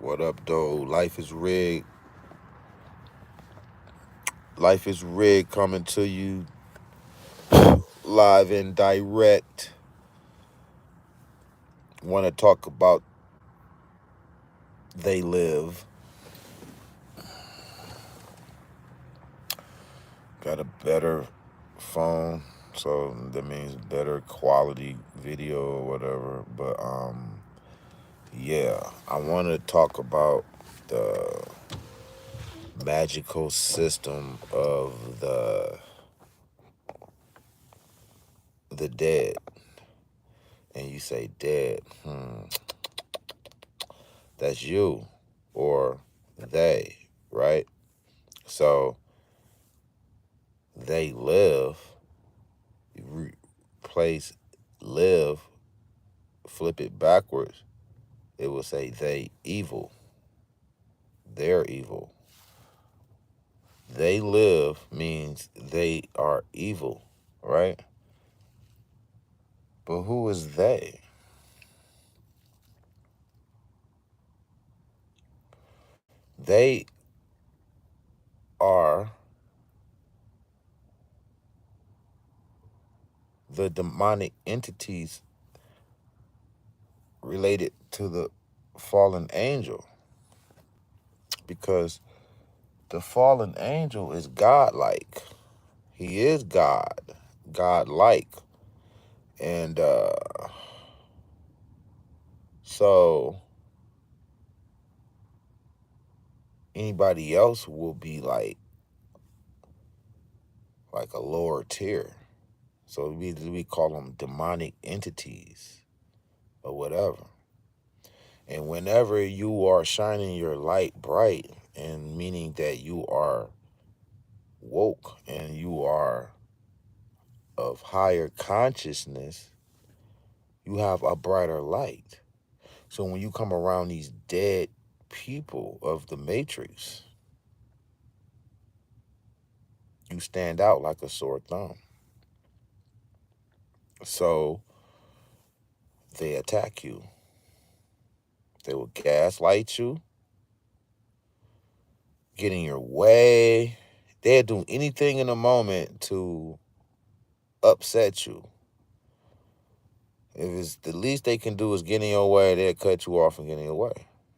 What up, though? Life is rigged. Life is rigged coming to you live and direct. Want to talk about They Live. Got a better phone, so that means better quality video or whatever. But yeah, I want to talk about the magical system of the dead. And you say dead, that's you or they, right? So they live, replace live, flip it backwards, it will say they evil. They're evil. They live means they are evil, right? But who is they? They are the demonic entities related to the fallen angel, because the fallen angel is godlike. He is God, godlike. And so anybody else will be like a lower tier. So we call them demonic entities or whatever. And whenever you are shining your light bright, and meaning that you are woke and you are of higher consciousness, you have a brighter light. So when you come around these dead people of the matrix, you stand out like a sore thumb. So they attack you. They will gaslight you, get in your way. They'll do anything in a moment to upset you. If it's the least they can do is get in your way, they'll cut you off and get in your way.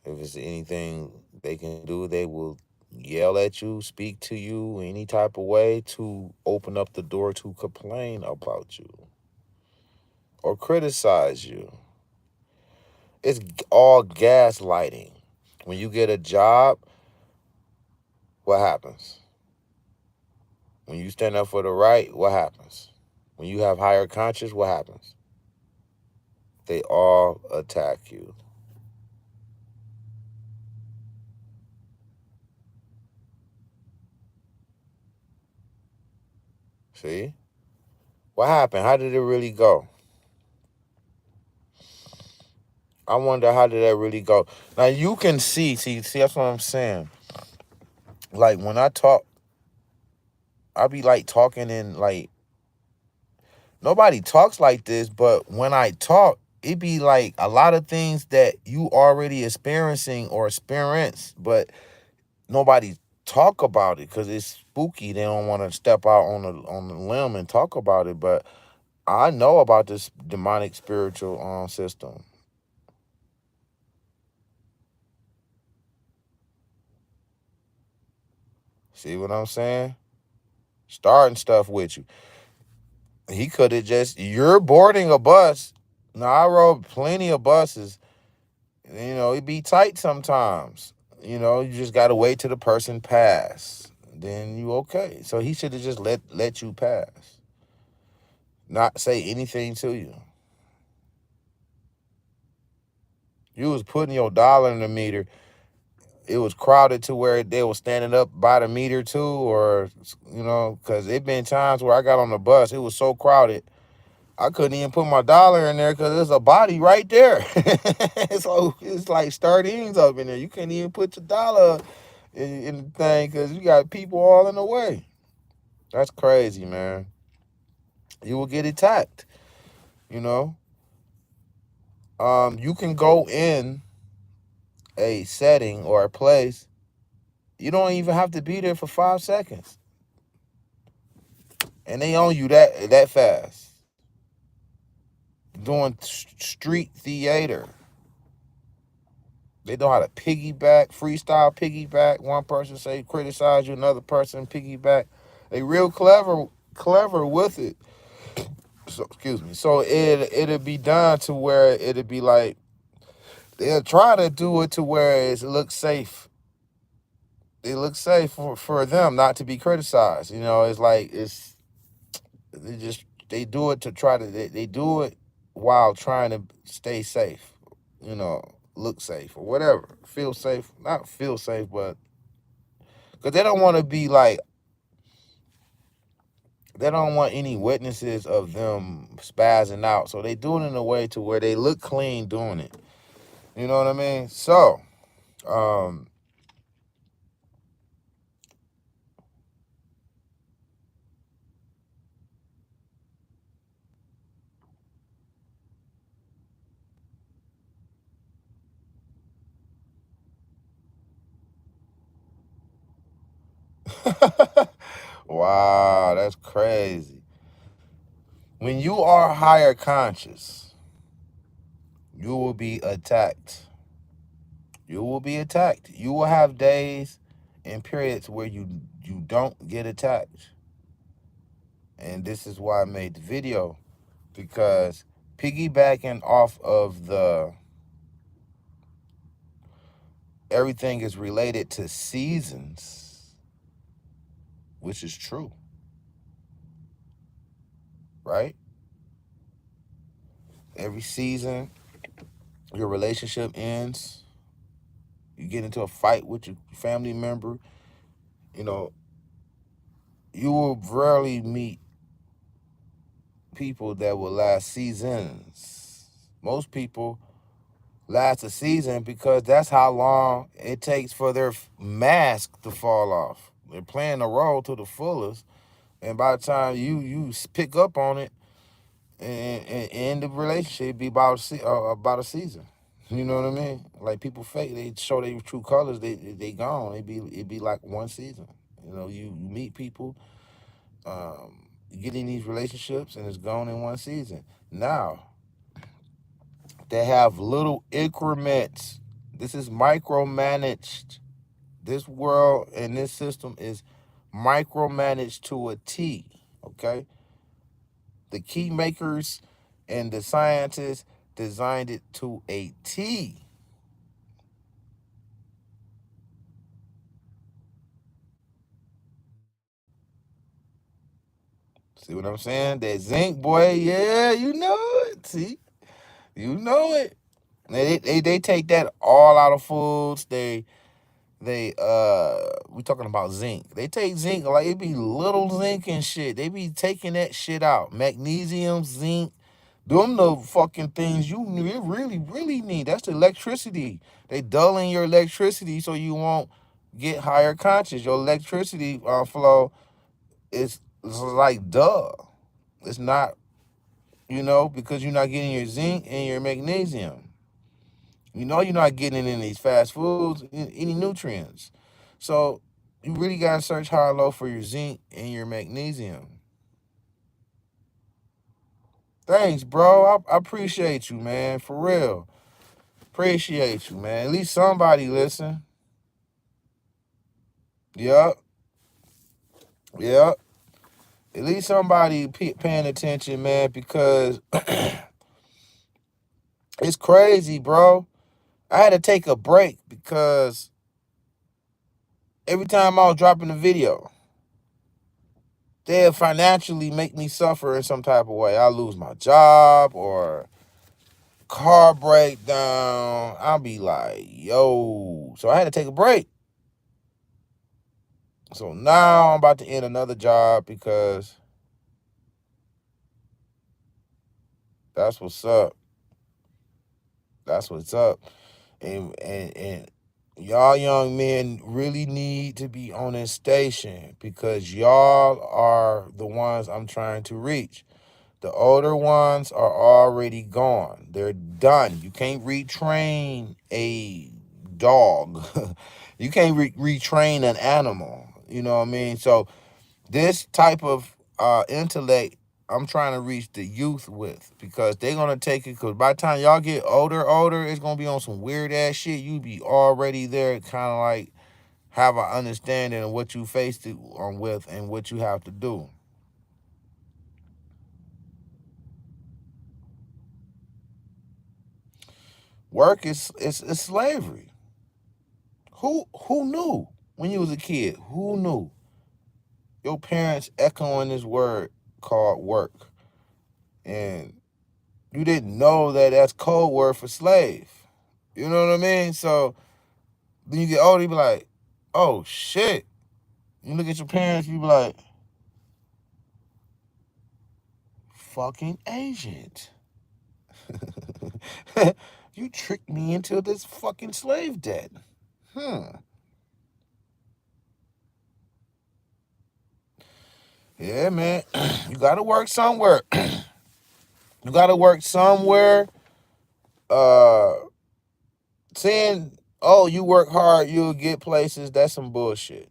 If it's anything they can do, they will yell at you, speak to you any type of way to open up the door to complain about you or criticize you. It's all gaslighting. When you get a job, what happens? When you stand up for the right, what happens? When you have higher conscience, what happens? They all attack you. See? What happened? How did it really go? I wonder, how did that really go? Now you can see, that's what I'm saying. Like when I talk, I be like talking in like, nobody talks like this, but when I talk, it be like a lot of things that you already experiencing or experience, but nobody talk about it because it's spooky. They don't want to step out on the limb and talk about it. But I know about this demonic spiritual system. See what I'm saying? Starting stuff with you. He could have just, you're boarding a bus. Now, I rode plenty of buses. It be tight sometimes. You just got to wait till the person pass. Then you okay. So he should have just let you pass. Not say anything to you. You was putting your dollar in the meter. It was crowded to where they were standing up by the meter too, or, because it been times where I got on the bus. It was so crowded. I couldn't even put my dollar in there because there's a body right there. So it's like sardines up in there. You can't even put your dollar in the thing because you got people all in the way. That's crazy, man. You will get attacked, you know. You can go in a setting or a place, you don't even have to be there for 5 seconds, and they own you that fast. Doing street theater, they know how to piggyback, freestyle piggyback. One person say criticize you, another person piggyback. They real clever with it. So excuse me. So it'll be done to where it'll be like they'll try to do it to where it looks safe. It looks safe for them not to be criticized. You know, it's like they do it to try to they do it while trying to stay safe. You know, look safe or whatever, feel safe. Not feel safe, but because they don't want to be like they don't want any witnesses of them spazzing out. So they do it in a way to where they look clean doing it. You know what I mean? So, um, wow, that's crazy. When you are higher conscious, you will be attacked. You will be attacked. You will have days and periods where you don't get attacked. And this is why I made the video, because piggybacking off of the everything is related to seasons, which is true, right? Every season, your relationship ends. You get into a fight with your family member. You know, you will rarely meet people that will last seasons. Most people last a season because that's how long it takes for their mask to fall off. They're playing the role to the fullest, and by the time you pick up on it and end the relationship, be about a season. You know what I mean? Like people fake, they show their true colors. They gone. It be like one season. You know, you meet people, you get in these relationships, and it's gone in one season. Now they have little increments. This is micromanaged. This world and this system is micromanaged to a T. Okay, the key makers and the scientists designed it to a T. See what I'm saying? That zinc, boy, yeah, you know it. See, you know it. They take that all out of foods. We talking about zinc. They take zinc like it be little zinc and shit. They be taking that shit out. Magnesium, zinc, them the fucking things you really need. That's the electricity. They dulling your electricity so you won't get higher conscious. Your electricity flow is like duh. It's not, because you're not getting your zinc and your magnesium. You know you're not getting it in these fast foods, any nutrients. So you really gotta search high and low for your zinc and your magnesium. Thanks, bro. I appreciate you, man. For real. Appreciate you, man. At least somebody listen. Yep. Yep. At least somebody paying attention, man, because it's crazy, bro. I had to take a break because every time I was dropping a video, they'll financially make me suffer in some type of way. I lose my job or car breakdown. I'll be like, yo. So I had to take a break. So now I'm about to end another job because that's what's up. That's what's up. And y'all young men really need to be on this station because y'all are the ones I'm trying to reach. The older ones are already gone. They're done. You can't retrain a dog. You can't retrain an animal. You know what I mean? So this type of intellect, I'm trying to reach the youth with, because they're gonna take it. Because by the time y'all get older, it's gonna be on some weird ass shit. You be already there, kind of like have an understanding of what you faced it with and what you have to do. Work is slavery. Who knew when you was a kid? Who knew? Your parents echoing this word called work, and you didn't know that that's code word for slave. You know what I mean? So then you get older, you be like, oh shit. You look at your parents, you be like, fucking agent. You tricked me into this fucking slave debt. Hmm. Yeah, man. You gotta work somewhere. You gotta work somewhere. Uh Saying, oh, you work hard, you'll get places, that's some bullshit.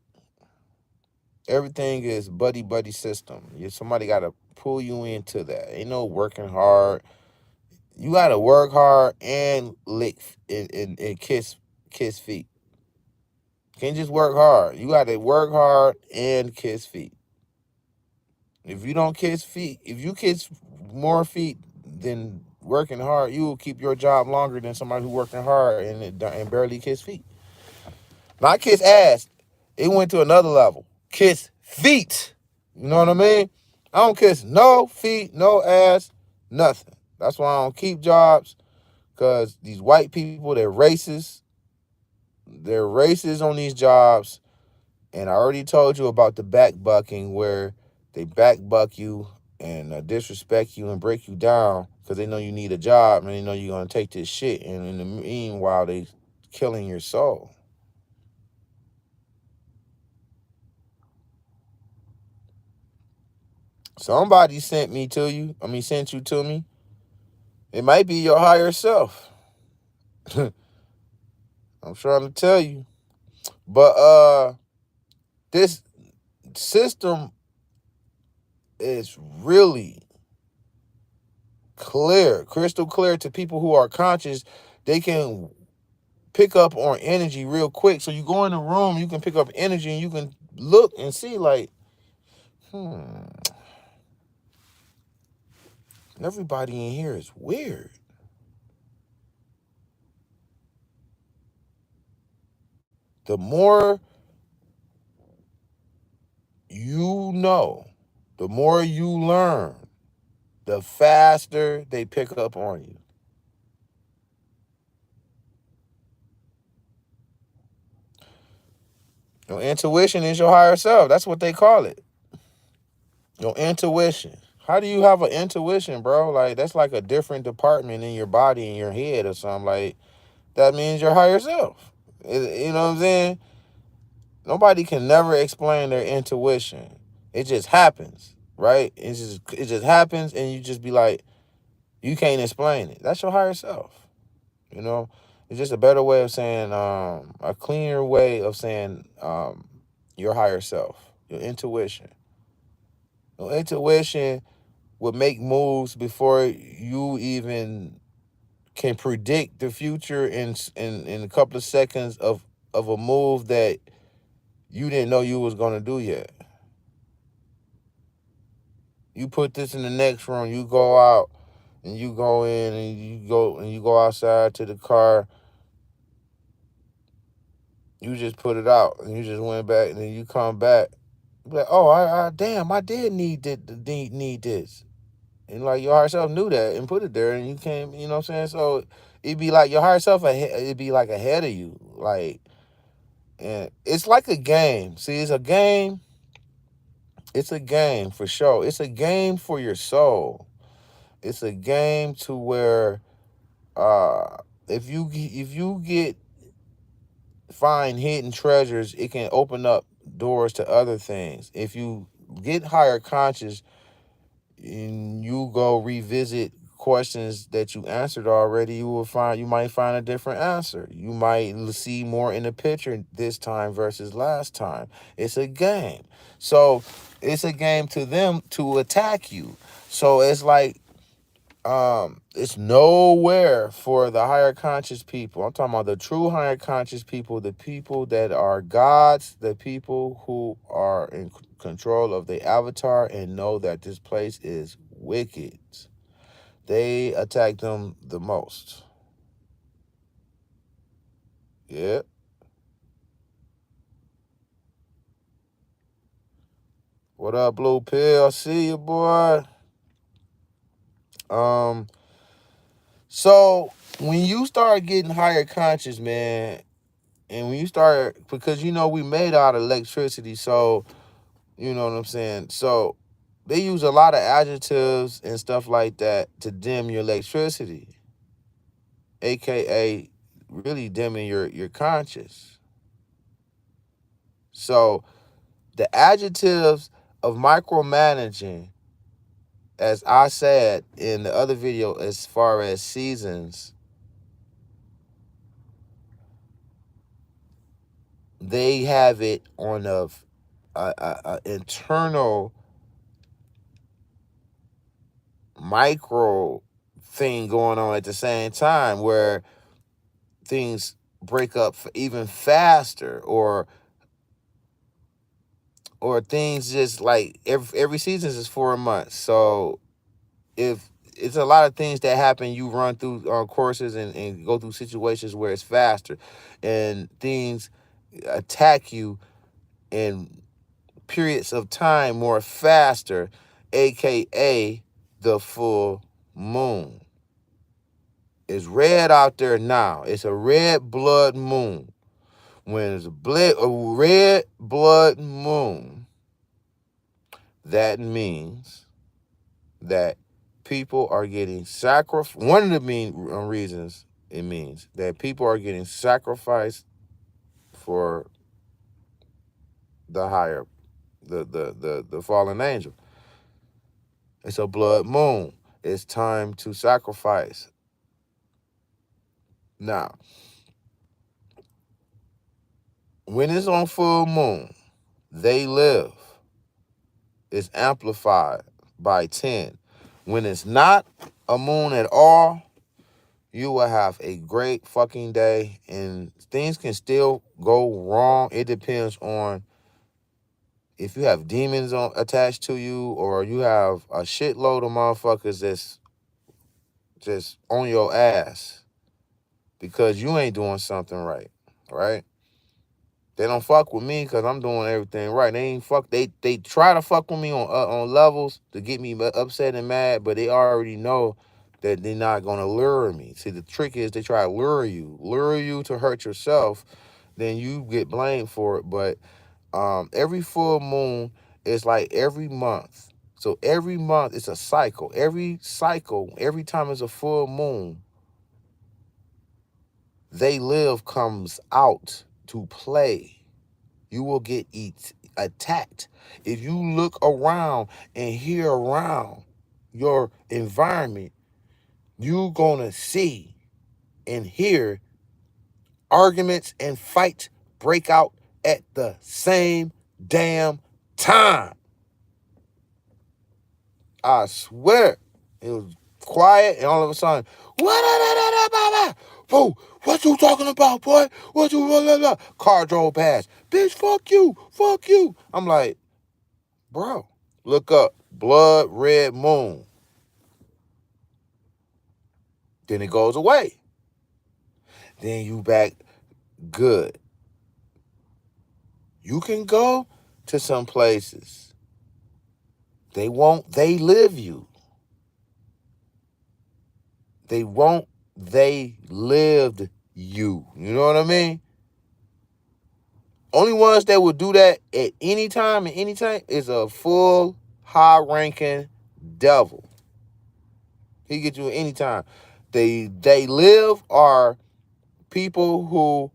Everything is buddy system. Somebody gotta pull you into that. Ain't no working hard. You gotta work hard and lick and kiss feet. Can't just work hard. You gotta work hard and kiss feet. If you don't kiss feet, if you kiss more feet than working hard, you will keep your job longer than somebody who working hard and barely kiss feet. Not kiss ass. It went to another level. Kiss feet. You know what I mean? I don't kiss no feet, no ass, nothing. That's why I don't keep jobs, because these white people, they're racist. They're racist on these jobs. And I already told you about the back bucking, where they back buck you and disrespect you and break you down because they know you need a job and they know you're going to take this shit. And in the meanwhile, they killing your soul. Somebody sent you to me. It might be your higher self. I'm trying to tell you. But this system is really clear, crystal clear to people who are conscious. They can pick up on energy real quick. So you go in the room, you can pick up energy and you can look and see like, everybody in here is weird. The more you know, the more you learn, the faster they pick up on you. Your intuition is your higher self. That's what they call it. Your intuition. How do you have an intuition, bro? Like, that's like a different department in your body, in your head or something. Like, that means your higher self. You know what I'm saying? Nobody can never explain their intuition. It just happens, right? It just happens, and you just be like, you can't explain it. That's your higher self. You know, it's just a better way of saying, a cleaner way of saying, your higher self, your intuition. Your intuition would make moves before you even can predict the future in a couple of seconds of a move that you didn't know you was gonna do yet. You put this in the next room, you go out and you go in and you go outside to the car. You just put it out and you just went back and then you come back. Like, oh, I damn, I did need this. And like your higher self knew that and put it there and you came, you know what I'm saying? So it'd be like your higher self it'd be like ahead of you. Like, and it's like a game. See, it's a game. It's a game for sure. It's a game for your soul. It's a game to where uh if you get find hidden treasures, it can open up doors to other things. If you get higher conscious and you go revisit questions that you answered already, you might find a different answer. You might see more in the picture this time versus last time. It's a game. So it's a game to them to attack you. So it's like it's nowhere for the higher conscious people. I'm talking about the true higher conscious people, the people that are gods, the people who are in control of the avatar and know that this place is wicked. They attack them the most. Yeah. What up, Blue Pill? I see you, boy. So when you start getting higher conscious, man, and when you start, because we made out of electricity, so you know what I'm saying. So they use a lot of adjectives and stuff like that to dim your electricity, aka really dimming your conscious. So the adjectives of micromanaging, as I said in the other video, as far as seasons, they have it on a internal micro thing going on at the same time where things break up even faster, or things just like every season is 4 months. So if it's a lot of things that happen, you run through courses and go through situations where it's faster, and things attack you in periods of time more faster, aka the full moon. It's red out there now. It's a red blood moon. When it's a red blood moon, that means that people are getting sacrificed. One of the main reasons it means that people are getting sacrificed for the higher, the fallen angel. It's a blood moon. It's time to sacrifice. Now, when it's on full moon, they live. It's amplified by 10. When it's not a moon at all, you will have a great fucking day, and things can still go wrong. It depends on if you have demons attached to you, or you have a shitload of motherfuckers that's just on your ass because you ain't doing something right, right? They don't fuck with me because I'm doing everything right. They try to fuck with me on levels to get me upset and mad, but they already know that they're not gonna lure me. See, the trick is they try to lure you to hurt yourself, then you get blamed for it. But every full moon is like every month. So every month it's a cycle. Every cycle, every time it's a full moon, they live comes out to play. You will get attacked. If you look around and hear around your environment, you're going to see and hear arguments and fights break out at the same damn time. I swear. It was quiet, and all of a sudden, whoa, what you talking about, boy? What you, blah, blah, blah. Car drove past. Bitch, fuck you, fuck you. I'm like, bro, look up. Blood red moon. Then it goes away. Then you back good. You can go to some places. They live you. They lived you. You know what I mean? Only ones that would do that at any time is a full high-ranking devil. He get you at any time. They live are people who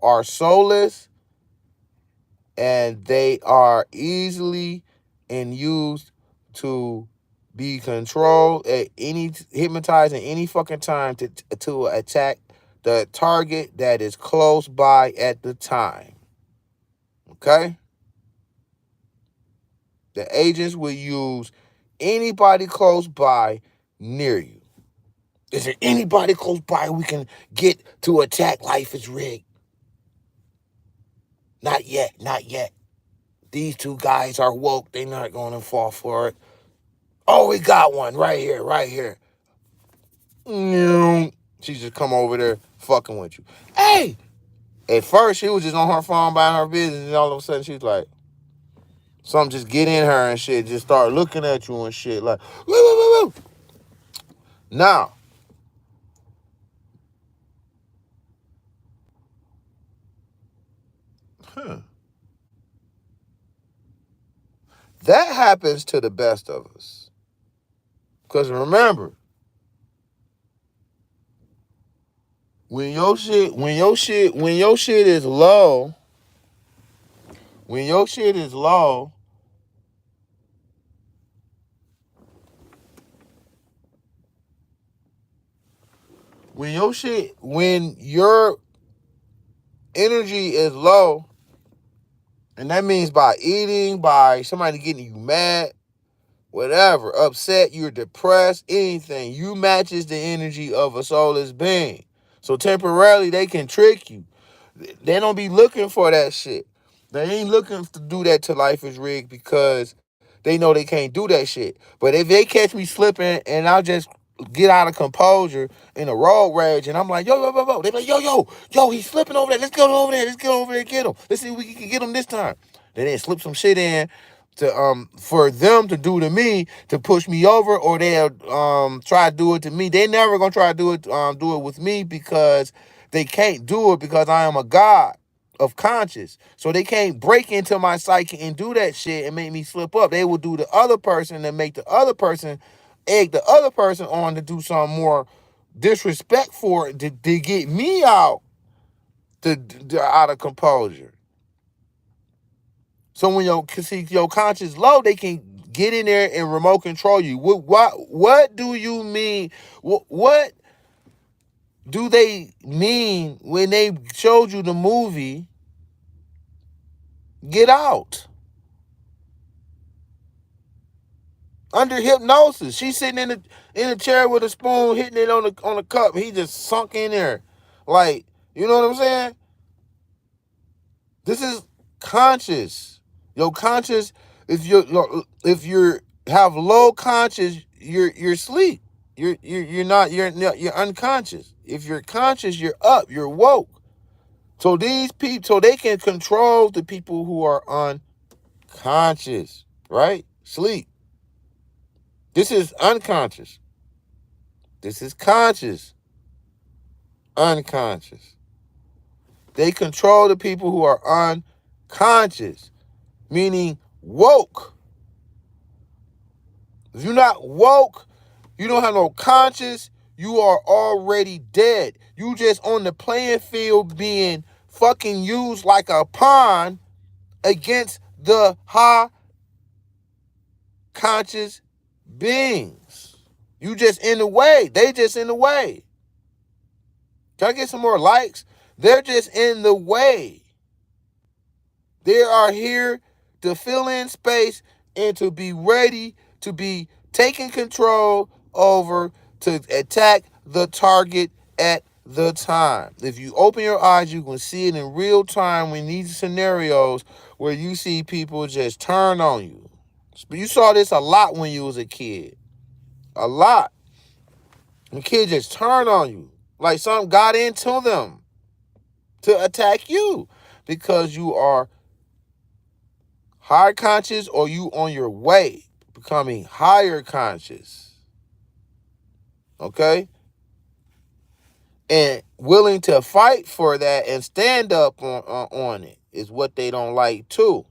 are soulless, and they are easily and used to be controlled at any, hypnotized at any fucking time to attack the target that is close by at the time. Okay? The agents will use anybody close by near you. Is there anybody close by we can get to attack Life is Rigged? Not yet, not yet. These two guys are woke. They're not going to fall for it. Oh, we got one right here, right here. She just come over there fucking with you. Hey! At first, she was just on her phone buying her business, and all of a sudden, she's like, something just get in her and shit, just start looking at you and shit, like, woo, woo, woo, woo. Now, that happens to the best of us. Because remember, when your shit is low, when your shit is low, when your energy is low, and that means by eating, by somebody getting you mad, whatever, upset, you're depressed, anything, you matches the energy of a soulless being. So temporarily they can trick you. They don't be looking for that shit. They ain't looking to do that to Life is Rigged because they know they can't do that shit. But if they catch me slipping and I'll just get out of composure in a road rage and I'm like, yo, yo, yo, yo. They be like, yo, he's slipping over there. Let's go over there. Let's get over there and get him. Let's see if we can get him this time. Then they slip some shit in to for them to do to me to push me over, or they'll try to do it to me. They never gonna try to do it with me because they can't do it because I am a God of conscious. So they can't break into my psyche and do that shit and make me slip up. They will do the other person and make the other person egg the other person on to do something more disrespect for it to get me out out of composure. So when your conscious low, they can get in there and remote control you. What do you mean? What do they mean when they showed you the movie Get Out? Under hypnosis, she's sitting in a chair with a spoon, hitting it on the cup. He just sunk in there, like, you know what I'm saying? This is conscious. Your conscious, if you have low conscious, you're asleep. You're unconscious. If you're conscious, you're up. You're woke. So these people, so they can control the people who are unconscious, right? Sleep. This is unconscious. This is conscious. Unconscious. They control the people who are unconscious, meaning woke. If you're not woke, you don't have no conscience, you are already dead. You just on the playing field being fucking used like a pawn against the high conscious beings. You just in the way. They just in the way. Can I get some more likes? They're just in the way. They are here to fill in space and to be ready to be taking control over to attack the target at the time. If you open your eyes, you can see it in real time in these scenarios where you see people just turn on you. You saw this a lot when you was a kid. A lot. The kids just turn on you. Like something got into them to attack you because you are higher conscious or you on your way becoming higher conscious. Okay? And willing to fight for that and stand up on it is what they don't like too.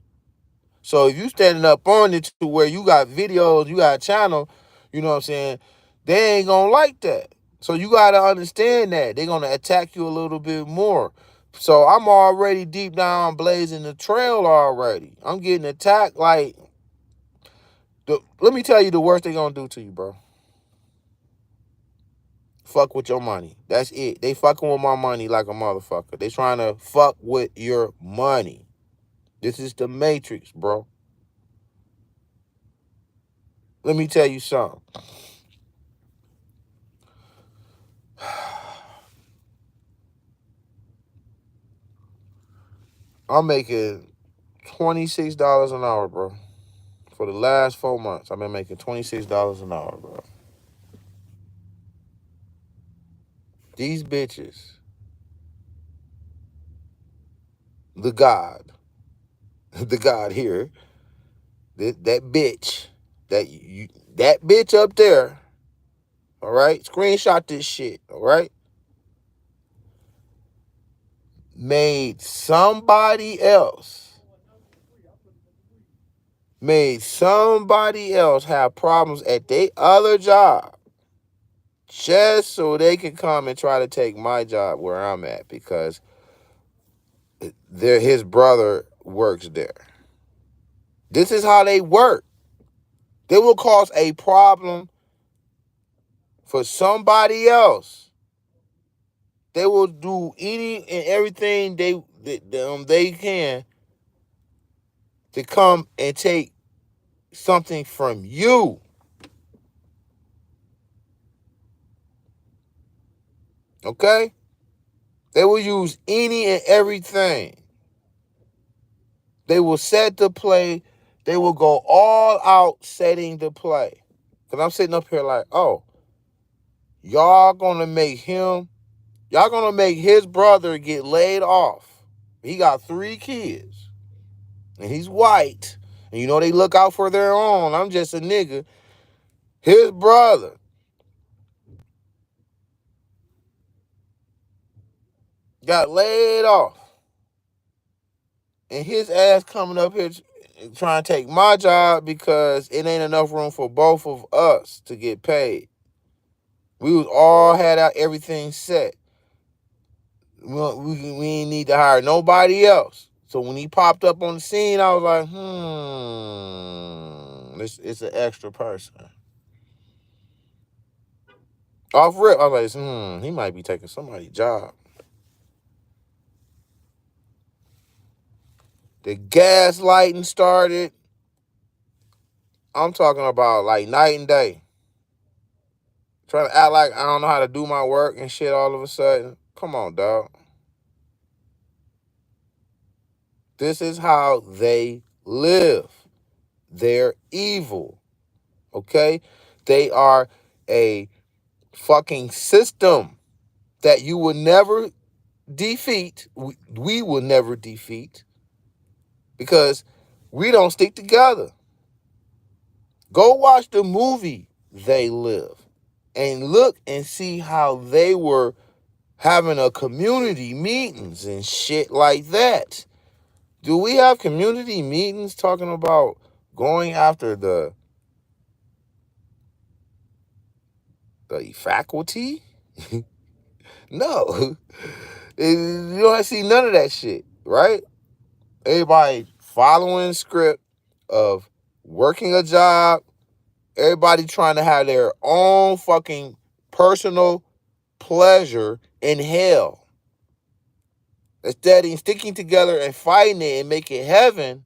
So if you standing up on it to where you got videos, you got a channel, you know what I'm saying, they ain't gonna like that. So you gotta understand that. They're gonna attack you a little bit more. So I'm already deep down blazing the trail already. I'm getting attacked like Let me tell you the worst they gonna do to you, bro. Fuck with your money. That's it. They fucking with my money like a motherfucker. They trying to fuck with your money. This is the Matrix, bro. Let me tell you something. I'm making $26 an hour, bro. For the last 4 months, I've been making $26 an hour, bro. These bitches, the God, the God here, that bitch, that bitch up there, all right? Screenshot this shit, all right? Made somebody else have problems at their other job just so they can come and try to take my job where I'm at because his brother works there. This is how they work. They will cause a problem for somebody else. They will do any and everything they can to come and take something from you. Okay? They will use any and everything. They will set the play. They will go all out setting the play. Because I'm sitting up here like, oh, y'all going to make his brother get laid off. He got 3 kids. And he's white. And you know they look out for their own. I'm just a nigga. His brother got laid off. And his ass coming up here trying to take my job because it ain't enough room for both of us to get paid. We was all had out everything set. We ain't need to hire nobody else. So when he popped up on the scene, I was like, it's an extra person. Off rip, I was like, he might be taking somebody's job. The gaslighting started. I'm talking about like night and day. Trying to act like I don't know how to do my work and shit all of a sudden. Come on, dog. This is how they live. They're evil. Okay? They are a fucking system that you will never defeat. We will never defeat because we don't stick together. Go watch the movie They Live and look and see how they were having a community meetings and shit like that. Do we have community meetings talking about going after the faculty? No. You don't see none of that shit, right? Everybody following script of working a job. Everybody trying to have their own fucking personal pleasure in hell. Instead of sticking together and fighting it and make it heaven,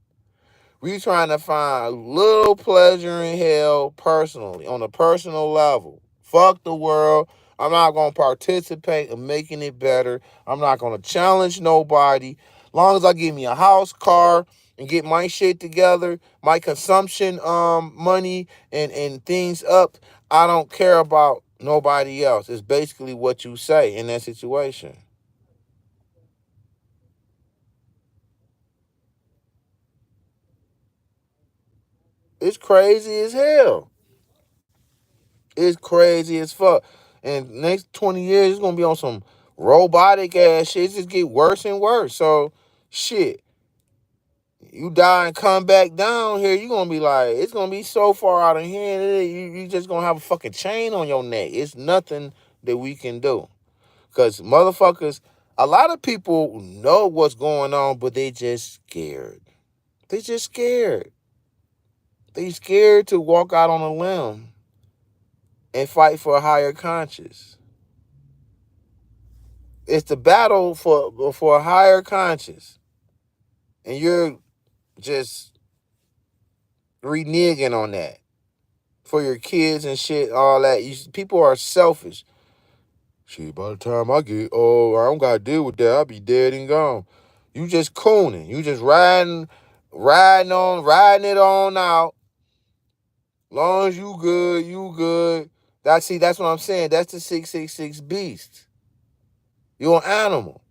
we trying to find a little pleasure in hell personally, on a personal level. Fuck the world. I'm not going to participate in making it better. I'm not going to challenge nobody. Long as I get me a house, car, and get my shit together, my consumption money and things up, I don't care about nobody else. It's basically what you say in that situation. It's crazy as hell. It's crazy as fuck. And next 20 years, it's going to be on some robotic ass shit. It just get worse and worse. So, shit. You die and come back down here, you're going to be like, it's going to be so far out of here. You just going to have a fucking chain on your neck. It's nothing that we can do. Because motherfuckers, a lot of people know what's going on, but they just scared. They just scared. They scared to walk out on a limb and fight for a higher conscience. It's the battle for a higher conscience. And you're just reneging on that for your kids and shit, all that. People are selfish. Shit, by the time I get old, I don't gotta deal with that. I'll be dead and gone. You just cooning. You just riding it on out. Long as you good, you good. That's what I'm saying. That's the 666 beast. You're an animal.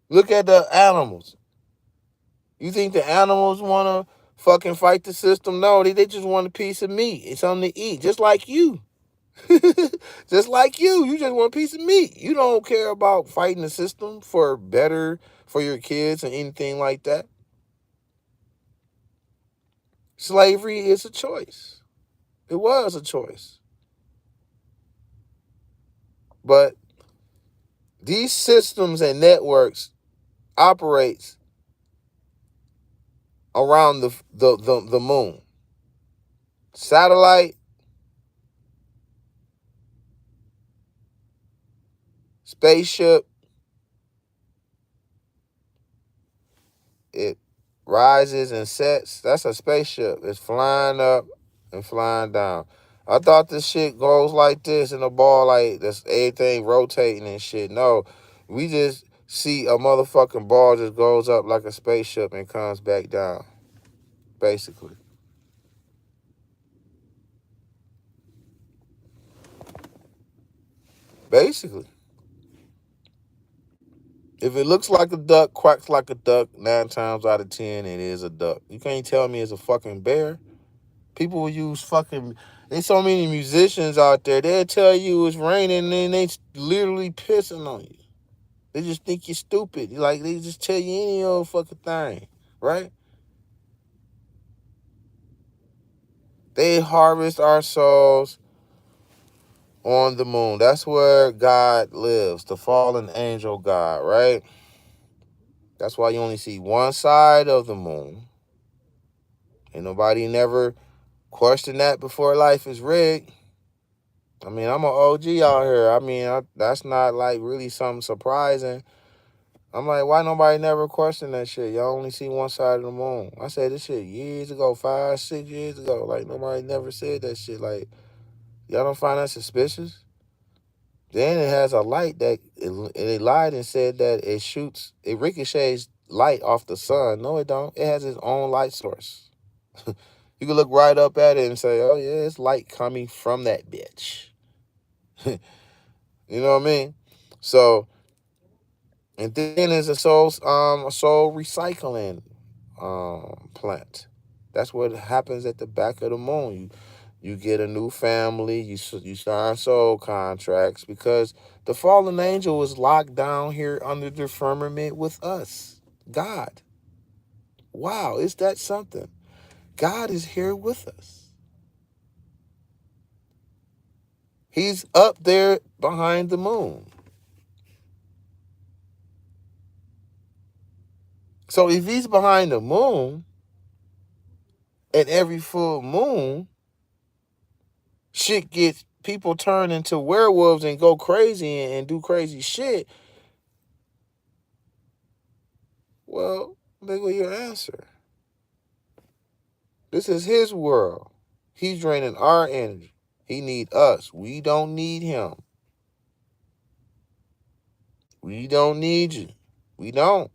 Look at the animals. You think the animals wanna fucking fight the system? No, they just want a piece of meat. It's something to eat, just like you. Just like you just want a piece of meat. You don't care about fighting the system for better for your kids and anything like that. Slavery is a choice. It was a choice. But these systems and networks operates around the moon. Satellite, spaceship, it rises and sets. That's a spaceship. It's flying up and flying down. I thought this shit goes like this in a ball, like this everything rotating and shit. No, we just see a motherfucking ball just goes up like a spaceship and comes back down, basically. Basically. If it looks like a duck, quacks like a duck, 9 times out of 10, it is a duck. You can't tell me it's a fucking bear. People will use fucking. There's so many musicians out there. They'll tell you it's raining and then they literally pissing on you. They just think you're stupid. Like, they just tell you any old fucking thing, right? They harvest our souls on the moon. That's where God lives, the fallen angel God, right? That's why you only see one side of the moon. Ain't nobody never questioned that before life is rigged. I mean, I'm an OG out here. I mean, that's not like really something surprising. I'm like, why nobody never questioned that shit? Y'all only see one side of the moon. I said this shit years ago, 5, 6 years ago. Like, nobody never said that shit. Like, y'all don't find that suspicious? Then it has a light that it lied and said that it ricochets light off the sun. No, it don't. It has its own light source. You can look right up at it and say, oh yeah, it's light coming from that bitch. You know what I mean? So, and then there's a soul recycling plant. That's what happens at the back of the moon. You get a new family. You sign soul contracts because the fallen angel is locked down here under the firmament with us. God. Wow, is that something? God is here with us. He's up there behind the moon. So if he's behind the moon, and every full moon, shit gets people turn into werewolves and go crazy and do crazy shit. Well, there go your answer. This is his world. He's draining our energy. He need us. We don't need him. We don't need you. We don't.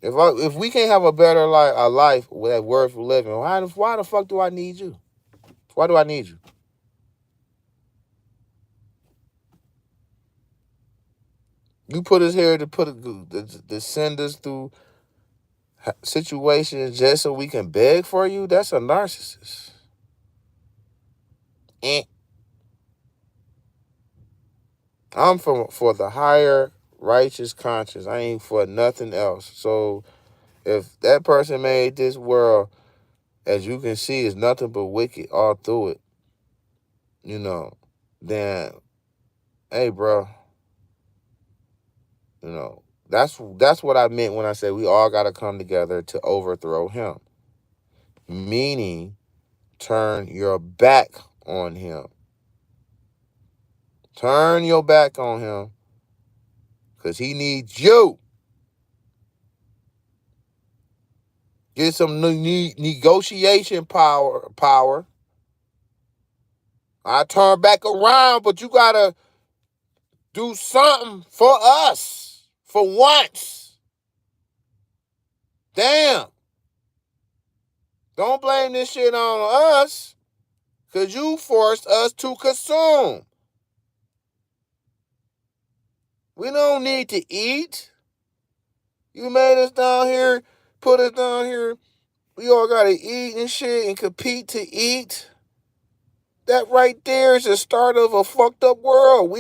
If we can't have a better life, a life that worth living, why the fuck do I need you? Why do I need you? You put us here to send us through situations just so we can beg for you. That's a narcissist. Eh. I'm for the higher righteous conscience. I ain't for nothing else. So if that person made this world, as you can see, is nothing but wicked all through it, then hey, bro, that's what I meant when I said we all got to come together to overthrow him. meaning turn your back on him. Turn your back on him because he needs you. Get some negotiation power. I turn back around, but you got to do something for us for once. Damn. Don't blame this shit on us because you forced us to consume. We don't need to eat. You made us down here, put us down here. We all got to eat and shit and compete to eat. That right there is the start of a fucked up world.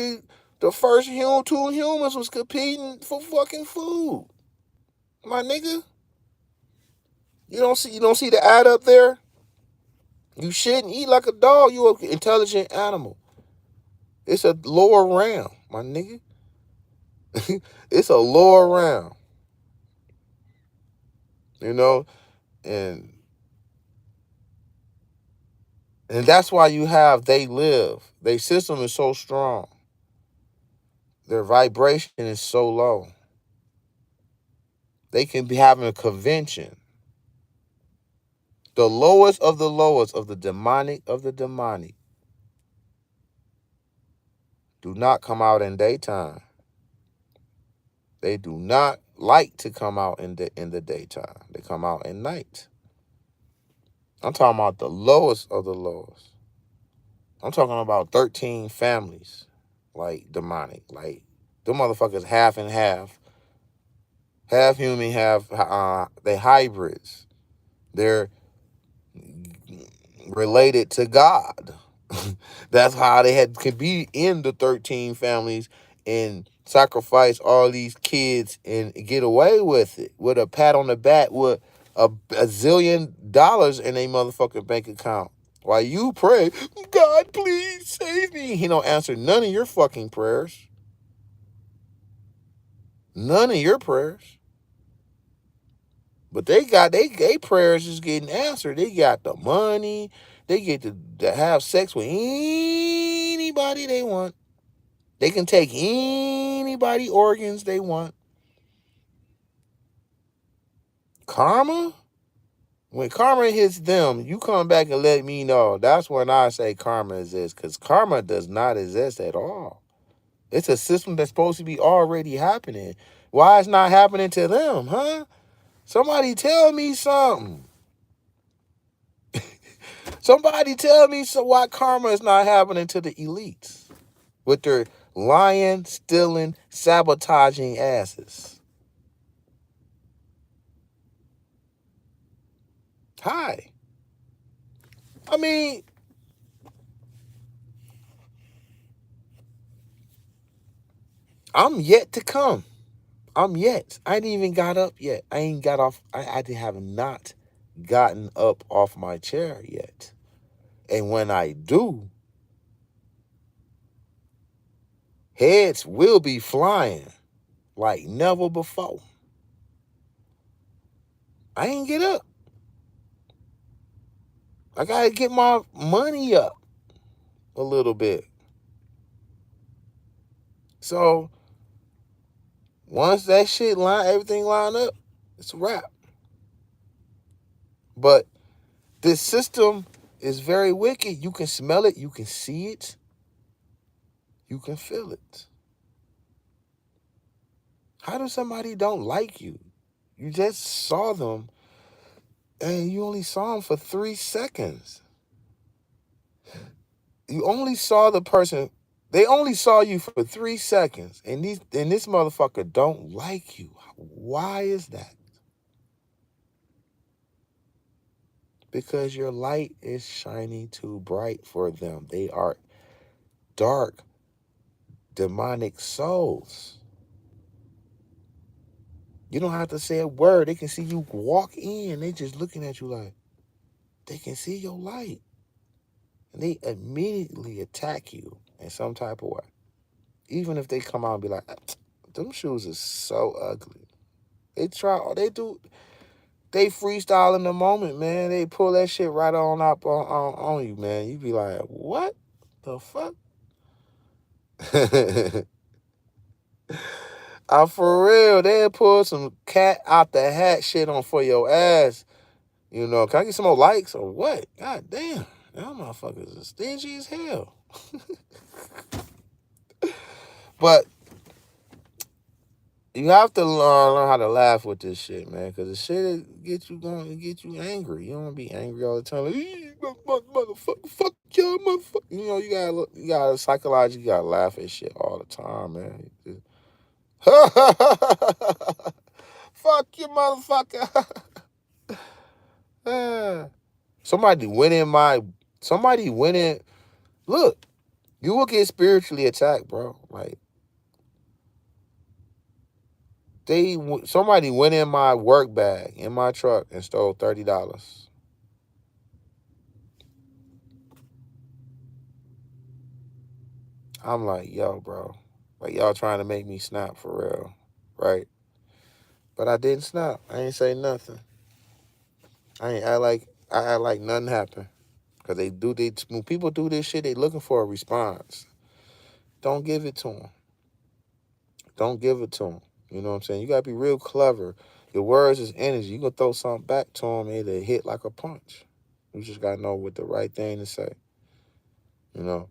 The first two humans was competing for fucking food. My nigga. You don't see the ad up there? You shouldn't eat like a dog. You an intelligent animal. It's a lower round, my nigga. It's a lower round. You know? And that's why you have they live. Their system is so strong. Their vibration is so low. They can be having a convention. The lowest of the demonic do not come out in daytime. They do not like to come out in the daytime. They come out at night. I'm talking about the lowest of the lowest. I'm talking about 13 families, like demonic. Like, them motherfuckers half and half. Half human, they hybrids. They're related to God. That's how they could be in the 13 families and sacrifice all these kids and get away with it with a pat on the back with a zillion dollars in a motherfucking bank account. While you pray, God, please save me. He don't answer none of your fucking prayers. None of your prayers. But they prayers is getting answered. They got the money. They get to have sex with anybody they want. They can take anybody organs they want. Karma? When karma hits them, you come back and let me know. That's when I say karma exists, because karma does not exist at all. It's a system that's supposed to be already happening. Why it's not happening to them, huh? Somebody tell me something. Somebody tell me why karma is not happening to the elites with their lying, stealing, sabotaging asses. Hi. I mean, I'm yet to come. I ain't even got up yet. I ain't got off. I have not gotten up off my chair yet. And when I do, heads will be flying like never before. I ain't get up. I gotta get my money up a little bit. So once that shit everything line up, it's a wrap. But this system is very wicked. You can smell it, you can see it, you can feel it. How does somebody don't like you? You just saw them and you only saw them for 3 seconds. You only saw the person, they only saw you for 3 seconds, and this motherfucker don't like you. Why is that? Because your light is shining too bright for them. They are dark, demonic souls. You don't have to say a word. They can see you walk in. They just looking at you like, they can see your light. And they immediately attack you in some type of way. Even if they come out and be like, them shoes are so ugly. They do. They freestyle in the moment, man. They pull that shit right on up on you, man. You be like, what the fuck? For real, they'll pull some cat out the hat shit on for your ass. You know, can I get some more likes or what? God damn. Y'all motherfuckers are stingy as hell. But you have to learn how to laugh with this shit, man, because the shit get you going to get you angry. You don't want to be angry all the time. Like, motherfucker, fuck y'all, motherfucker. You know, you gotta psychologically, you gotta laugh at shit all the time, man. Fuck you, motherfucker. Somebody winning. Look, you will get spiritually attacked, bro. Like, somebody went in my work bag in my truck and stole $30. I'm like, yo, bro, like y'all trying to make me snap for real, right? But I didn't snap. I ain't say nothing. I act like nothing happened. Cause when people do this shit, they looking for a response. Don't give it to them. Don't give it to them. You know what I'm saying? You gotta be real clever. Your words is energy. You can throw something back to them, it'll hit like a punch. You just gotta know what the right thing to say. You know,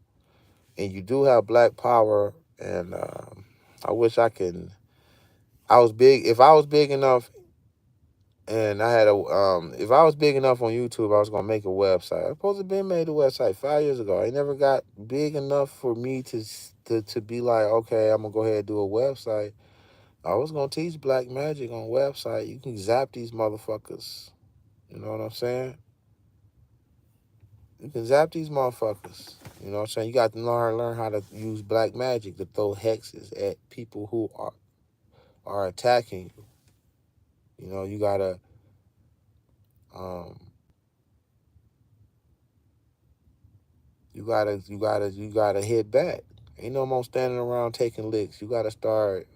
and you do have black power. And I wish I could. I was big. If I was big enough, and I had if I was big enough on YouTube, I was gonna make a website. I supposed to been made a website 5 years ago. I never got big enough for me to be like, okay, I'm gonna go ahead and do a website. I was gonna teach black magic on website. You can zap these motherfuckers. You know what I'm saying? You can zap these motherfuckers. You know what I'm saying? You got to learn how to use black magic to throw hexes at people who are attacking you. You know, you gotta um you gotta hit back. Ain't no more standing around taking licks. You gotta start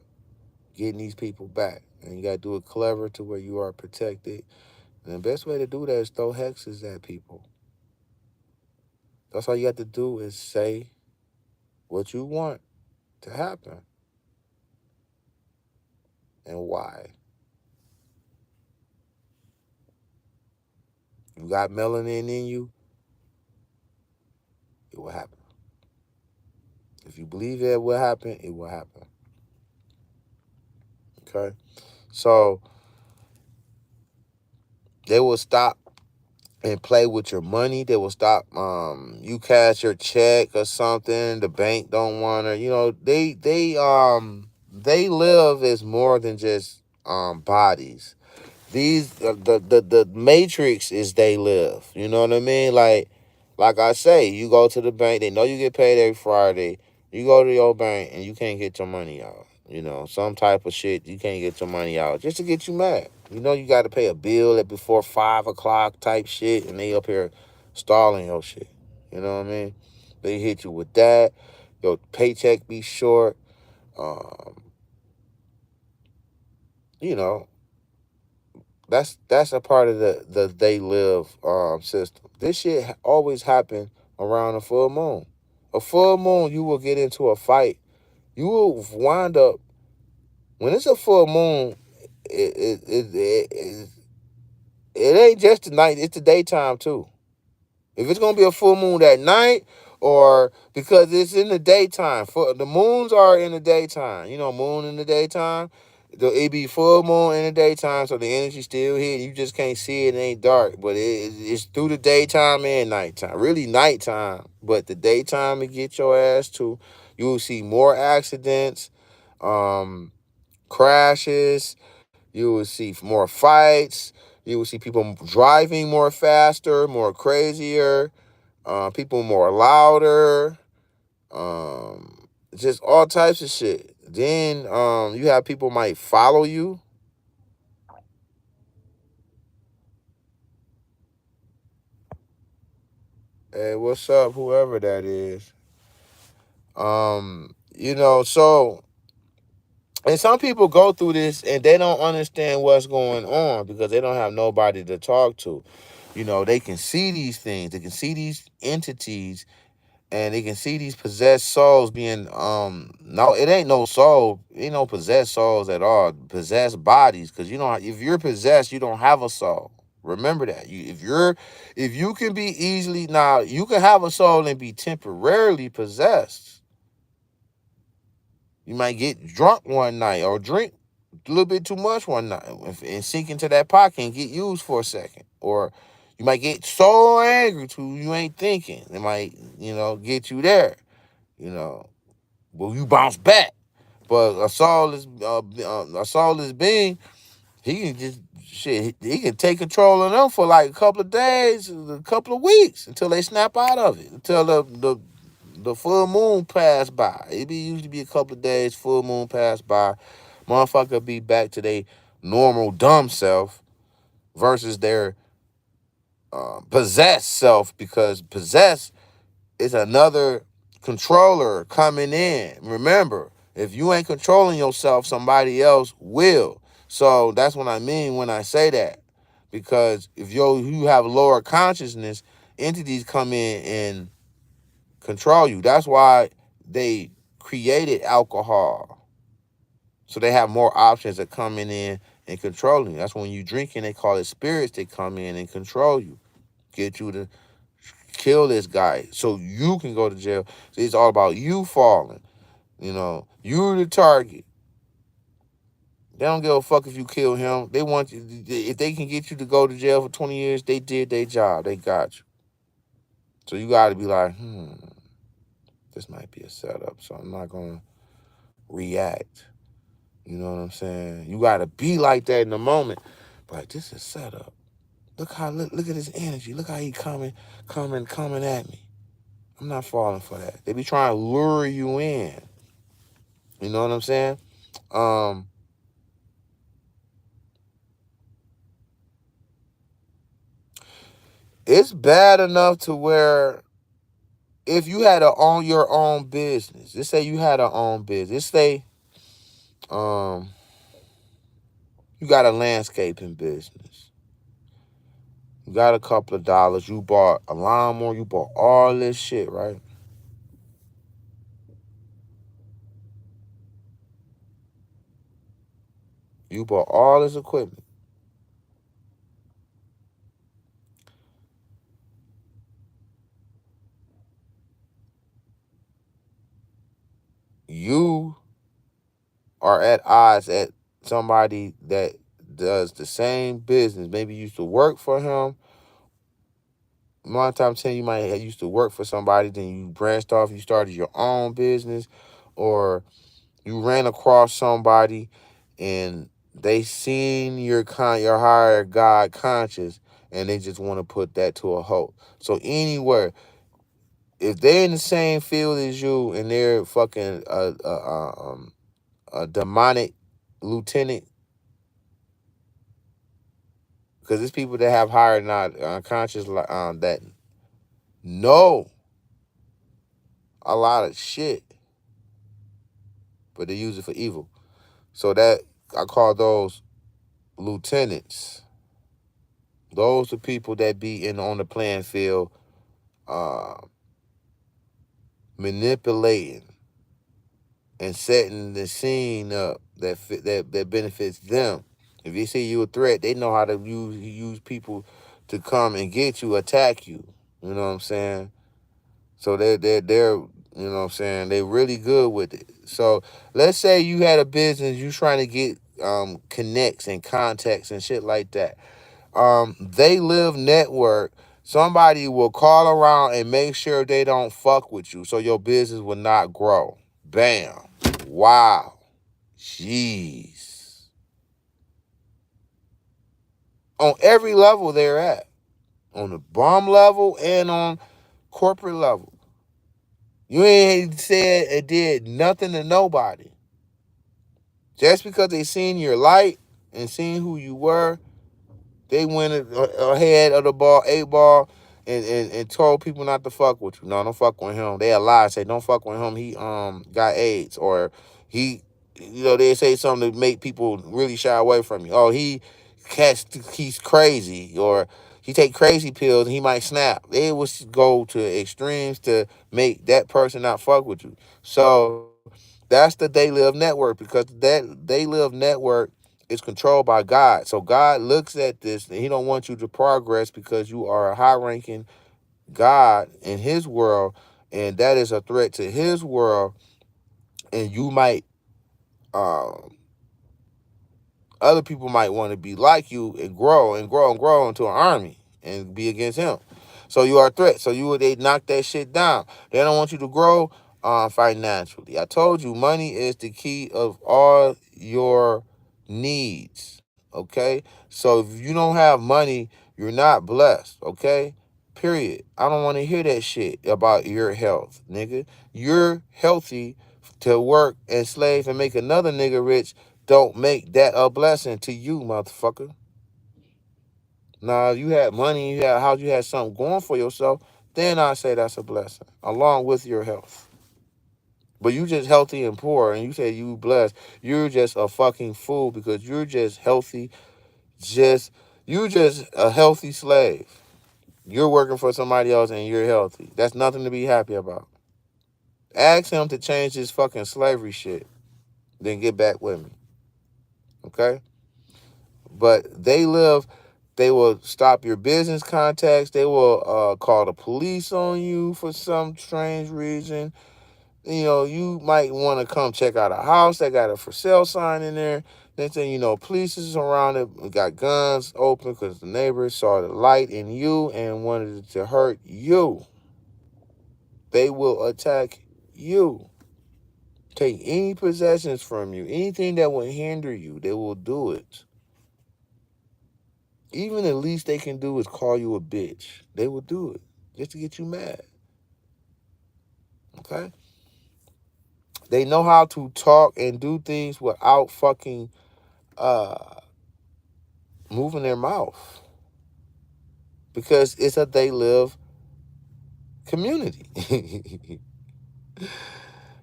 getting these people back. And you gotta do it clever to where you are protected. And the best way to do that is throw hexes at people. That's all you have to do is say what you want to happen and why. You got melanin in you, it will happen. If you believe it will happen, it will happen. Okay? So they will stop and play with your money. They will stop you cash your check or something. The bank don't wanna, they live as more than just bodies. These the matrix is they live. You know what I mean? Like I say, you go to the bank, they know you get paid every Friday. You go to your bank and you can't get your money out. You know, some type of shit, you can't get your money out just to get you mad. You know, you got to pay a bill at before 5 o'clock type shit, and they up here stalling your shit. You know what I mean? They hit you with that. Your paycheck be short. Um, you know, that's a part of the they live system. This shit always happen around a full moon. A full moon, you will get into a fight. You will wind up when it's a full moon. It ain't just the night; it's the daytime too. If it's gonna be a full moon at night, or because it's in the daytime, for the moons are in the daytime. You know, moon in the daytime. It be full moon in the daytime, so the energy still here. You just can't see it. It ain't dark, but it's through the daytime and nighttime. Really nighttime, but the daytime it get your ass to. You will see more accidents, crashes. You will see more fights. You will see people driving more faster, more crazier, people more louder, just all types of shit. Then you have people might follow you. Hey, what's up, whoever that is? So And some people go through this and they don't understand what's going on because they don't have nobody to talk to. You know, they can see these things, they can see these entities, and they can see these possessed souls being no, it ain't no soul, ain't no possessed souls at all, possessed bodies, because you know if you're possessed you don't have a soul. Remember that. If you can be easily, now you can have a soul and be temporarily possessed. You might get drunk one night or drink a little bit too much one night and sink into that pocket and get used for a second. Or you might get so angry to you ain't thinking. It might, get you there. You know, well, you bounce back. But a soulless being, he can just shit. He can take control of them for like a couple of days, a couple of weeks until they snap out of it. Until the full moon pass by. It be usually be a couple of days. Full moon pass by, motherfucker be back to their normal dumb self versus their possessed self, because possessed is another controller coming in. Remember, if you ain't controlling yourself, somebody else will. So that's what I mean when I say that. Because if you have lower consciousness, entities come in and control you. That's why they created alcohol. So they have more options of coming in and controlling you. That's when you drinking, they call it spirits. They come in and control you, get you to kill this guy so you can go to jail. So it's all about you falling. You're the target. They don't give a fuck if you kill him. They want you. If they can get you to go to jail for 20 years, they did their job. They got you. So you got to be like, this might be a setup, so I'm not going to react. You know what I'm saying? You got to be like that in the moment. Like, this is setup. Look at his energy. Look how he coming at me. I'm not falling for that. They be trying to lure you in. You know what I'm saying? It's bad enough to where if you had to own your own business, let's say you had to own business, let's say you got a landscaping business, you got a couple of dollars, you bought a lawnmower, you bought all this shit, right? You bought all this equipment. You are at odds at somebody that does the same business. Maybe you used to work for him. One time 10, you might have used to work for somebody, then you branched off, you started your own business, or you ran across somebody and they seen your higher God conscious, and they just want to put that to a halt. So anywhere, if they're in the same field as you and they're fucking a demonic lieutenant, because there's people that have higher not conscious that know a lot of shit, but they use it for evil. So that I call those lieutenants. Those are people that be in on the playing field, uh, manipulating and setting the scene up that benefits them. If they see you a threat, they know how to use people to come and get you, attack you. You know what I'm saying? So they're you know what I'm saying, they really good with it. So let's say you had a business, you trying to get connects and contacts and shit like that. They live network. Somebody will call around and make sure they don't fuck with you so your business will not grow. Bam. Wow. Jeez. On every level they're at. On the bomb level and on corporate level. You ain't said it did nothing to nobody. Just because they seen your light and seen who you were, they went ahead of the ball, 8 ball, and told people not to fuck with you. No, don't fuck with him. They a lie. Say don't fuck with him. He got AIDS, or he they say something to make people really shy away from you. Oh, he's crazy, or he take crazy pills and he might snap. They would go to extremes to make that person not fuck with you. So that's the They Live Network, because that They Live Network is controlled by God. So God looks at this and he don't want you to progress because you are a high ranking God in his world, and that is a threat to his world, and you might um other people might want to be like you and grow and grow and grow into an army and be against him. So you are a threat. So they knock that shit down. They don't want you to grow financially. I told you, money is the key of all your needs. Okay? So if you don't have money, you're not blessed. Okay? Period. I don't want to hear that shit about your health, nigga. You're healthy to work and slave and make another nigga rich. Don't make that a blessing to you, motherfucker. Now, you had money, you had a house, you had something going for yourself, then I say that's a blessing, along with your health. But you just healthy and poor, and you say you blessed. You're just a fucking fool, because you're just healthy. You just a healthy slave. You're working for somebody else and you're healthy. That's nothing to be happy about. Ask him to change his fucking slavery shit. Then get back with me. Okay? But they will stop your business contacts. They will call the police on you for some strange reason. You might want to come check out a house that got a for sale sign in there. Next thing you know, police is around it. We got guns open because the neighbors saw the light in you and wanted to hurt you. They will attack you. Take any possessions from you. Anything that will hinder you, they will do it. Even the least they can do is call you a bitch. They will do it just to get you mad. Okay? They know how to talk and do things without fucking moving their mouth, because it's a They Live community.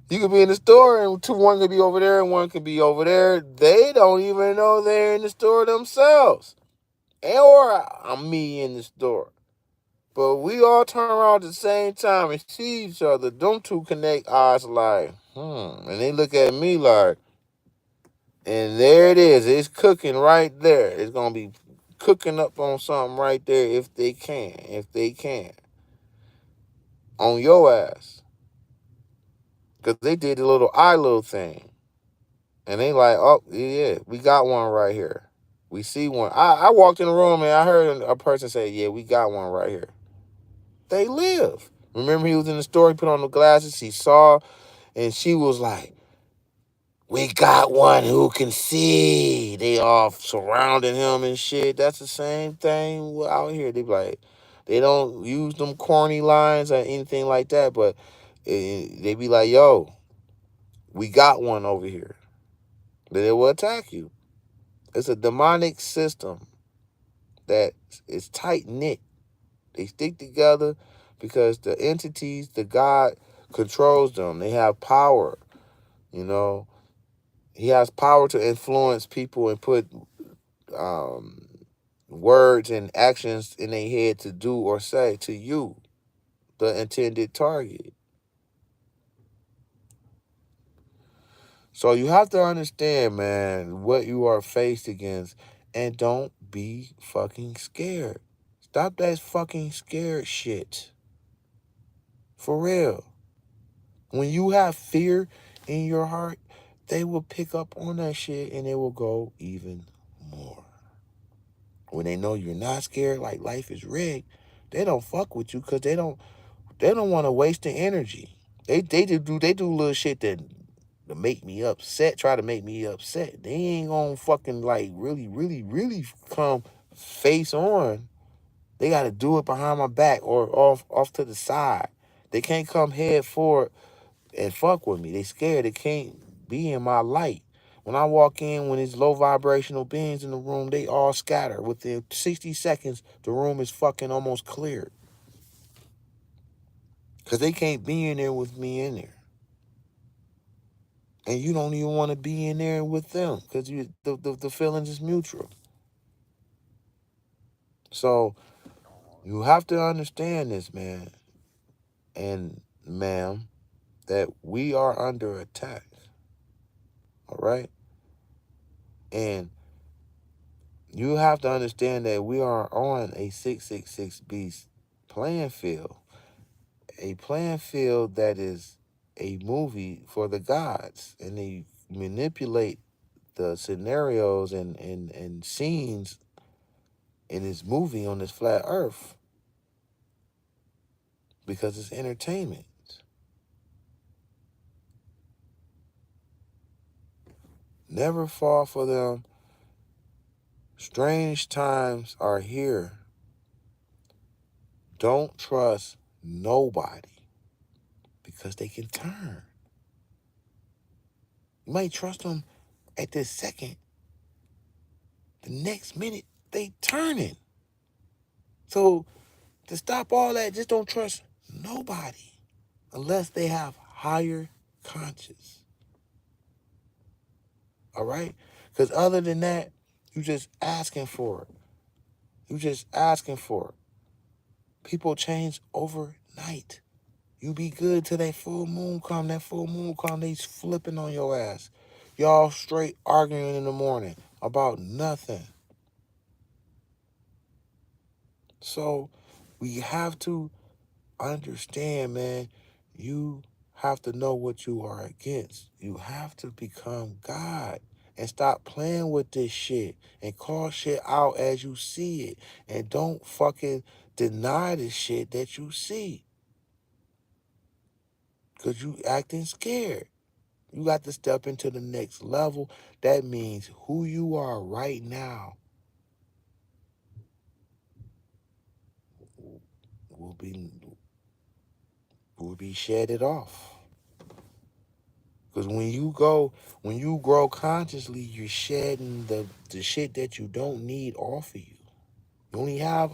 You could be in the store and one could be over there and one could be over there. They don't even know they're in the store themselves. Or me in the store. But we all turn around at the same time and see each other. Them two connect eyes like, And they look at me like, and there it is. It's cooking right there. It's going to be cooking up on something right there if they can. If they can. On your ass. Because they did the little thing. And they like, oh, yeah, we got one right here. We see one. I walked in the room and I heard a person say, yeah, we got one right here. They live. Remember, he was in the store, he put on the glasses, he saw, and she was like, we got one who can see. They all surrounding him and shit. That's the same thing out here. They be like, they don't use them corny lines or anything like that, but they be like, yo, we got one over here. They will attack you. It's a demonic system that is tight knit. They stick together because the entities, the God controls them. They have power, you know. He has power to influence people and put um, words and actions in their head to do or say to you, the intended target. So you have to understand, man, what you are faced against, and don't be fucking scared. Stop that fucking scared shit. For real. When you have fear in your heart, they will pick up on that shit and it will go even more. When they know you're not scared, like life is rigged, they don't fuck with you because they don't want to waste the energy. They do little shit to make me upset, try to make me upset. They ain't gonna fucking like really, really, really come face on. They gotta do it behind my back or off to the side. They can't come head forward and fuck with me. They scared. They can't be in my light. When I walk in, when it's low vibrational beings in the room, they all scatter. Within 60 seconds, the room is fucking almost cleared. Because they can't be in there with me in there. And you don't even want to be in there with them because the feeling is mutual. So you have to understand this, man and ma'am, that we are under attack. All right? And you have to understand that we are on a 666 playing field. A playing field that is a movie for the gods. And they manipulate the scenarios and scenes in this movie on this flat earth because it's entertainment. Never fall for them. Strange times are here. Don't trust nobody because they can turn. You might trust them at this second. The next minute, they turning. So to stop all that, just don't trust nobody unless they have higher conscience. All right? Because other than that, you just asking for it. You just asking for it. People change overnight. You be good till that full moon come. That full moon come, they flipping on your ass. Y'all straight arguing in the morning about nothing. So we have to understand, man, you have to know what you are against. You have to become God and stop playing with this shit and call shit out as you see it. And don't fucking deny the shit that you see. Because you acting scared. You got to step into the next level. That means who you are right now will be shedded off. Because when you grow consciously, you're shedding the shit that you don't need off of you. You only have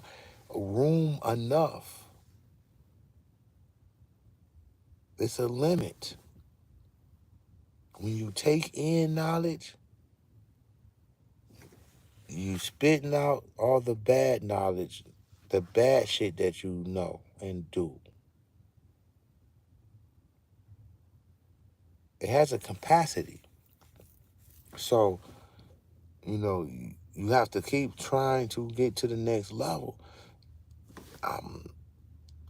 room enough. It's a limit. When you take in knowledge, you spitting out all the bad knowledge, the bad shit that you know and do. It has a capacity. So, you have to keep trying to get to the next level.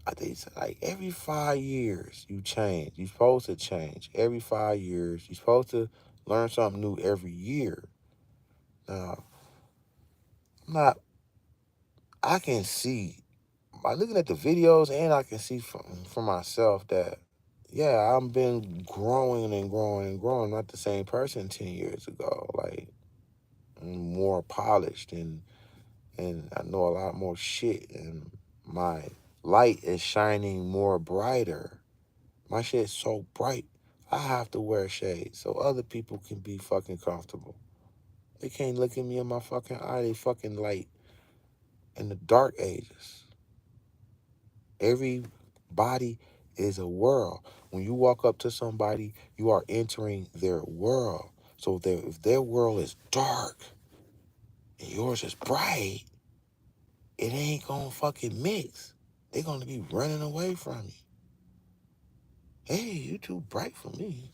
I think it's like every 5 years you change. You're supposed to change every 5 years. You're supposed to learn something new every year. Now, I can see by looking at the videos, and I can see for myself that, yeah, I've been growing and growing and growing. I'm not the same person 10 years ago. Like, I'm more polished and I know a lot more shit, and my light is shining more brighter. My shit's so bright, I have to wear shades so other people can be fucking comfortable. They can't look at me in my fucking eye. They fucking light in the dark ages. Every body is a world. When you walk up to somebody, you are entering their world. So if their world is dark and yours is bright, it ain't gonna fucking mix. They're gonna be running away from you. Hey, you too bright for me.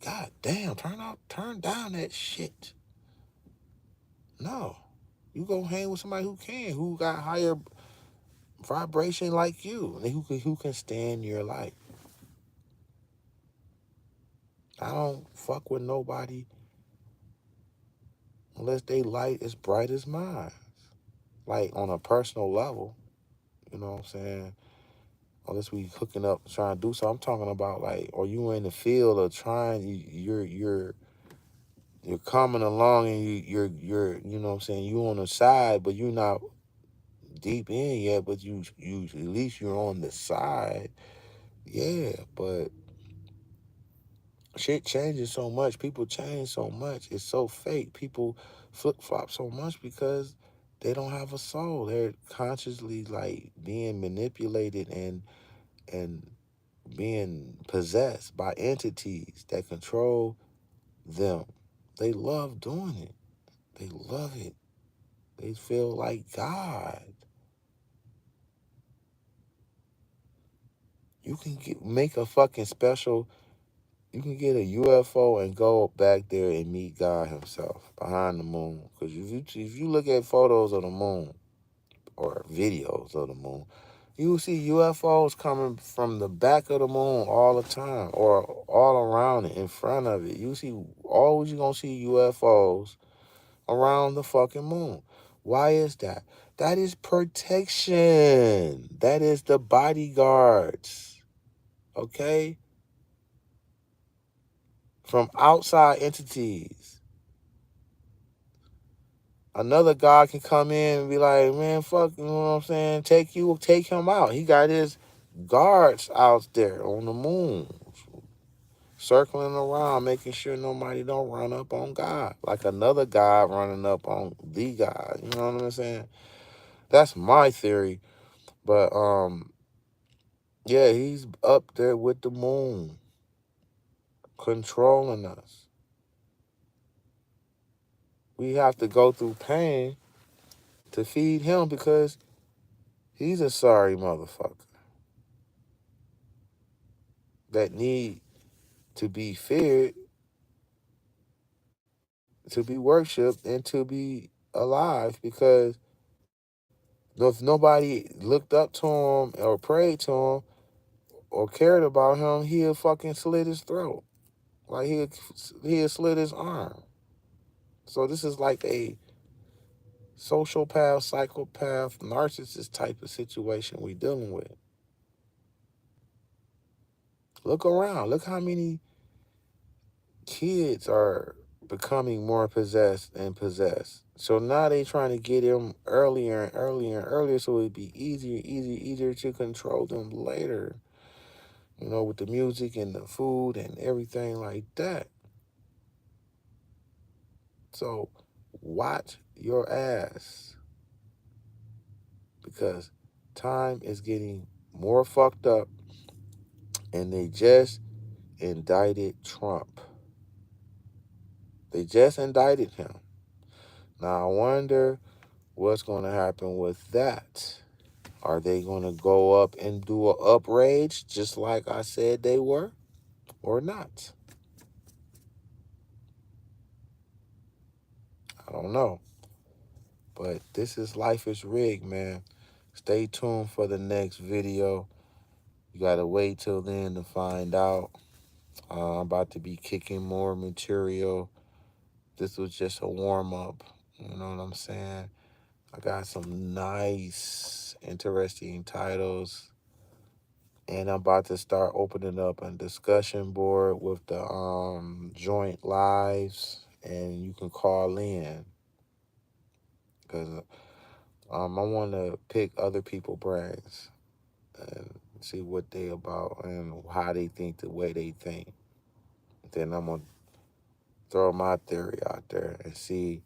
God damn, turn down that shit. No. You go hang with somebody who got higher vibration like you, and who can stand your light. I don't fuck with nobody unless they light as bright as mine. Like on a personal level, you know what I'm saying? Unless we hooking up trying to do something. I'm talking about like, or you in the field of trying, you're coming along and you're you know what I'm saying, you on the side, but you're not deep in yet, but you at least you're on the side. Yeah, but shit changes so much. People change so much. It's so fake. People flip flop so much because they don't have a soul. They're consciously like being manipulated and being possessed by entities that control them. They love doing it. They love it. They feel like God. You can make a fucking special. You can get a UFO and go back there and meet God himself behind the moon. Because if you look at photos of the moon or videos of the moon, you will see UFOs coming from the back of the moon all the time or all around it, in front of it. Always you're going to see UFOs around the fucking moon. Why is that? That is protection. That is the bodyguards. Okay? From outside entities. Another God can come in and be like, man, fuck, you know what I'm saying? Take him out. He got his guards out there on the moon, circling around, making sure nobody don't run up on God. Like another God running up on the God. You know what I'm saying? That's my theory. But yeah, he's up there with the moon, controlling us. We have to go through pain to feed him because he's a sorry motherfucker that need to be feared, to be worshipped, and to be alive, because if nobody looked up to him or prayed to him or cared about him, he'll fucking slit his throat. Like he'll slit his arm. So this is like a sociopath, psychopath, narcissist type of situation we dealing with. Look around. Look how many kids are becoming more possessed and possessed. So now they trying to get them earlier and earlier and earlier so it'd be easier to control them later. You know, with the music and the food and everything like that. So watch your ass, because time is getting more fucked up, and they just indicted Trump. They just indicted him. Now I wonder what's going to happen with that. Are they going to go up and do an outrage just like I said they were, or not? I don't know. But this is Life is Rigged, man. Stay tuned for the next video. You got to wait till then to find out. I'm about to be kicking more material. This was just a warm-up. You know what I'm saying? I got some nice, interesting titles. And I'm about to start opening up a discussion board with the joint lives. And you can call in. Because I want to pick other people's brains and see what they about and how they think the way they think. Then I'm going to throw my theory out there and see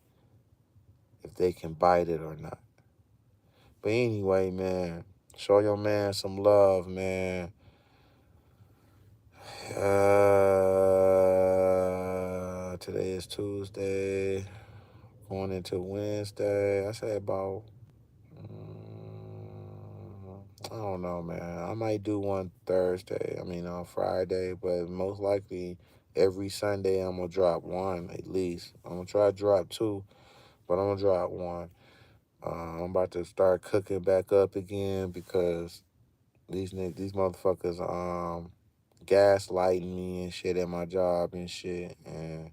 if they can bite it or not. But anyway, man, show your man some love, man. Today is Tuesday, going into Wednesday. I say about, I don't know, man. I might do one Thursday. I mean, on Friday, but most likely every Sunday I'm gonna drop one at least. I'm gonna try to drop two, but I'm gonna drop one. I'm about to start cooking back up again because these motherfuckers gaslighting me and shit at my job and shit, and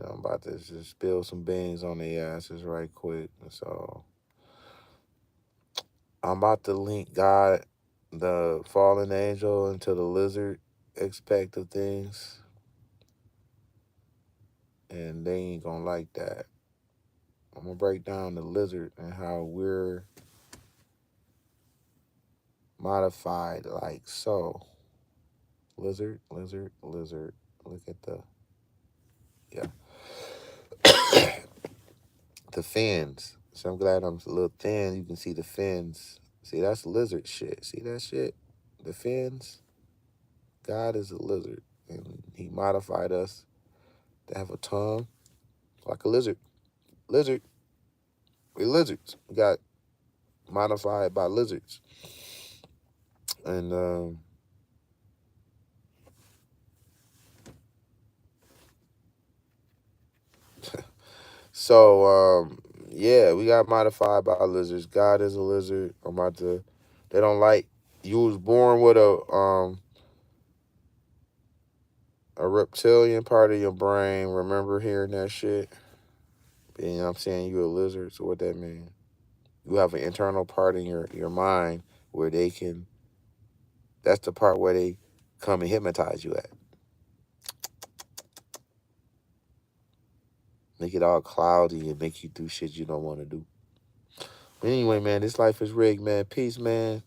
I'm about to just spill some beans on their asses right quick. So I'm about to link God, the fallen angel, into the lizard aspect of things, and they ain't gonna like that. I'm gonna break down the lizard and how we're modified like so. Lizard, lizard, lizard. Look at yeah. The fins. So I'm glad I'm a little thin. You can see the fins. See, that's lizard shit. See that shit? the fins. God is a lizard, and he modified us to have a tongue like a lizard. Lizard. We're lizards. We got modified by lizards. And so yeah, we got modified by lizards. God is a lizard. I'm about to. They don't like. You was born with a reptilian part of your brain. Remember hearing that shit? You know what I'm saying? You a lizard. So what that mean? You have an internal part in your mind where they can. That's the part where they come and hypnotize you at. Make it all cloudy and make you do shit you don't want to do. But anyway, man, this life is rigged, man. Peace, man.